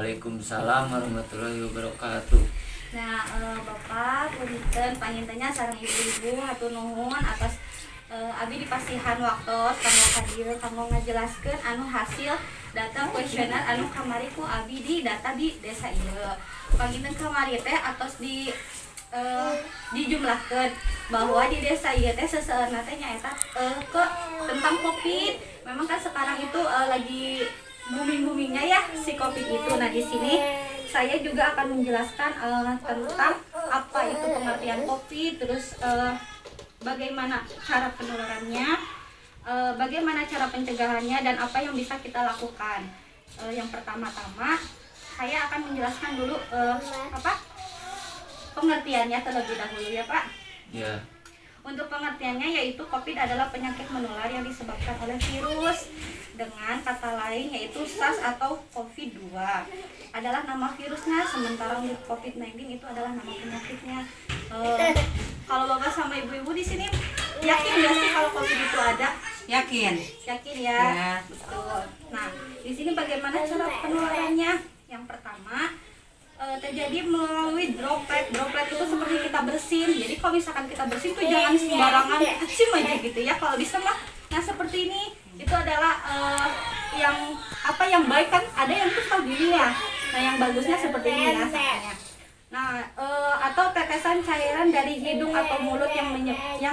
Waalaikumsalam warahmatullahi wabarakatuh. Nah, Bapak, punten pangintennya sareng ibu-ibu hatur nuhun atas abi dipasihan waktu kanggo hadir kanggo ngajelaskeun anu hasil data kuesioner anu kamari ku abi di data di desa ieu. Panginten kamari teh atos dijumlahkeun bahwa di desa ieu teh seseueurna teh nyaeta ke tentang Covid. Memang kan sekarang itu lagi booming-boomingnya ya si Covid itu. Nah, di sini saya juga akan menjelaskan tentang apa itu pengertian Covid, terus bagaimana cara penularannya, bagaimana cara pencegahannya, dan apa yang bisa kita lakukan. Yang pertama-tama saya akan menjelaskan dulu apa pengertiannya terlebih dahulu ya Pak. Ya. Untuk pengertiannya yaitu Covid adalah penyakit menular yang disebabkan oleh virus. Dengan kata lain yaitu SARS atau COVID-2 adalah nama virusnya, sementara untuk COVID-19 itu adalah nama penyakitnya. Kalau Bapak sama ibu-ibu di sini yakin nggak sih kalau COVID itu ada? Yakin. Yakin ya? Ya. Betul. Nah, di sini bagaimana cara penularannya? Yang pertama terjadi melalui droplet. Droplet itu seperti kita bersin. Jadi kalau misalkan kita bersin tuh jangan sembarangan cium aja gitu ya. Kalau bisa mah, nah seperti ini itu adalah yang baik kan, ada yang tuh tahu diri ya. Nah, yang bagusnya seperti ini ya sampainya. Nah, atau tetesan cairan dari hidung atau mulut yang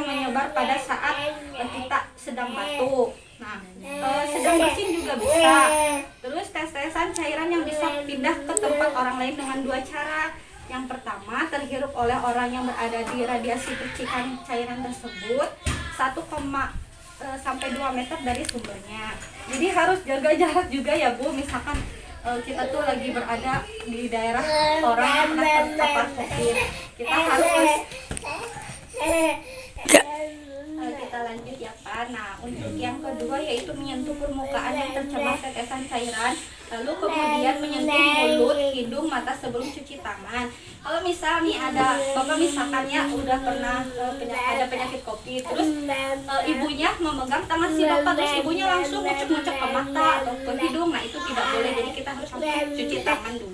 menyebar pada saat kita sedang batuk. Nah, sedang bersin juga bisa. Terus tetesan cairan yang bisa pindah ke tempat orang lain dengan dua cara. Yang pertama, terhirup oleh orang yang berada di radiasi percikan cairan tersebut 1, sampai 2 meter dari sumbernya. Jadi harus jaga jarak juga ya Bu. Misalkan kita tuh lagi berada di daerah orang yang pernah terpapar COVID, kita harus kita lanjut ya Pak. Nah, untuk yang kedua yaitu menyentuh permukaan yang tercemar tetesan cairan, lalu kemudian menyentuh mulut, hidung, mata sebelum cuci tangan. Kalau misal nih ada Bapak misalkan ya udah pernah ada penyakit Covid, terus ibunya memegang tangan si Bapak, terus ibunya langsung ngucek-ngucek ke mata atau ke hidung, nah itu tidak boleh. Jadi kita harus langsung cuci tangan dulu.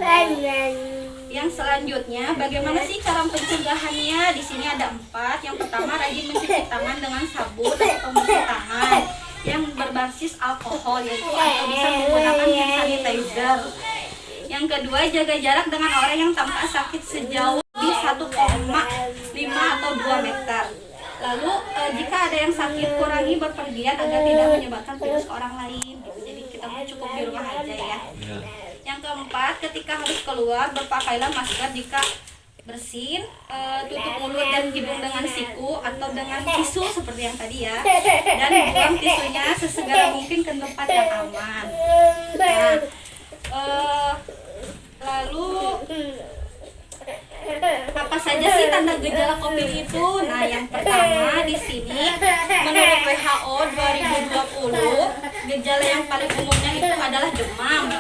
Yang selanjutnya, bagaimana sih cara pencegahannya? Di sini ada 4. Yang pertama, rajin mencuci tangan dengan sabun atau pembersih tangan yang berbasis alkohol, yaitu atau bisa menggunakan hand sanitizer. Yang kedua, jaga jarak dengan orang yang tampak sakit sejauh di 1,5 atau 2 meter. Lalu jika ada yang sakit, kurangi berpergian agar tidak menyebarkan virus ke orang lain. Jadi kita cukup di rumah aja ya. Yang keempat, ketika harus keluar, berpakailah masker jika bersin, tutup mulut dan hidung dengan siku atau dengan tisu seperti yang tadi ya, dan buang tisunya sesegera mungkin ke tempat yang aman. Nah, lalu apa saja sih tanda gejala COVID itu? Nah, yang pertama di sini menurut WHO 2020 gejala yang paling umumnya itu adalah demam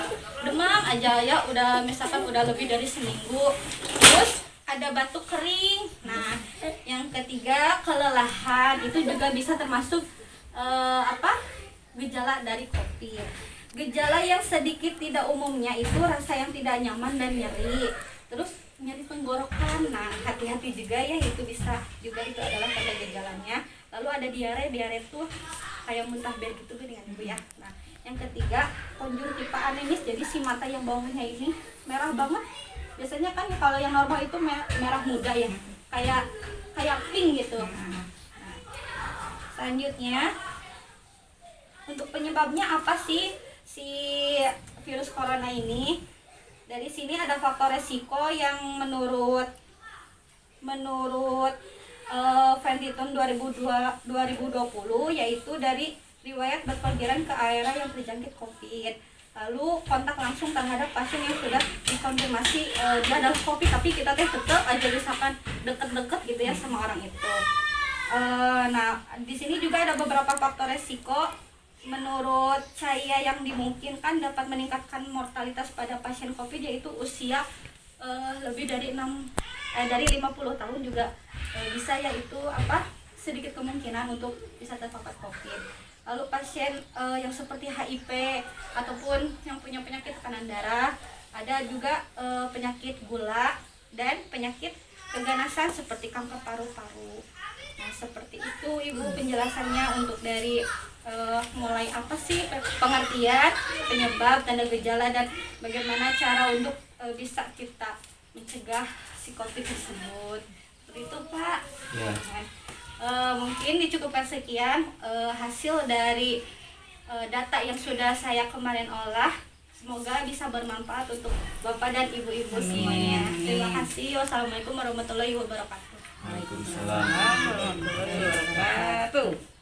aja ya, udah misalkan udah lebih dari seminggu. Terus ada batuk kering. Nah, yang ketiga kelelahan, itu juga bisa termasuk gejala dari COVID. Gejala yang sedikit tidak umumnya itu rasa yang tidak nyaman dan nyeri. Terus nyeri tenggorokan. Nah, hati-hati juga ya, itu bisa juga, itu adalah tanda gejalanya. Lalu ada diare tuh kayak muntah biar gitu dengan ibu ya. Nah, yang ketiga konjungtiva anemis, jadi si mata yang bawahnya ini merah banget. Biasanya kan kalau yang normal itu merah muda ya, kayak pink gitu. Nah, selanjutnya untuk penyebabnya apa sih si virus corona ini? Dari sini ada faktor resiko yang menurut Fenton 2020 yaitu dari riwayat berpergiran ke area yang terjangkit COVID, lalu kontak langsung terhadap pasien yang sudah dikonfirmasi dia adalah COVID, tapi kita tetap aja misalkan deket-deket gitu ya sama orang itu. Nah, di sini juga ada beberapa faktor resiko menurut saya yang dimungkinkan dapat meningkatkan mortalitas pada pasien COVID, yaitu usia lebih dari 50 tahun juga bisa, yaitu sedikit kemungkinan untuk bisa terpapar COVID. Lalu pasien yang seperti HIV ataupun yang punya penyakit tekanan darah, Ada juga penyakit gula dan penyakit keganasan seperti kanker paru-paru. Nah, seperti itu Ibu penjelasannya untuk dari mulai apa sih pengertian, penyebab, tanda gejala, dan bagaimana cara untuk bisa kita mencegah si COVID tersebut. Seperti itu Pak. Ya. Mungkin dicukupkan sekian hasil dari data yang sudah saya kemarin olah. Semoga bisa bermanfaat untuk Bapak dan Ibu-ibu semuanya. Terima kasih. Wassalamualaikum warahmatullahi wabarakatuh. Waalaikumsalam. Warahmatullahi wabarakatuh.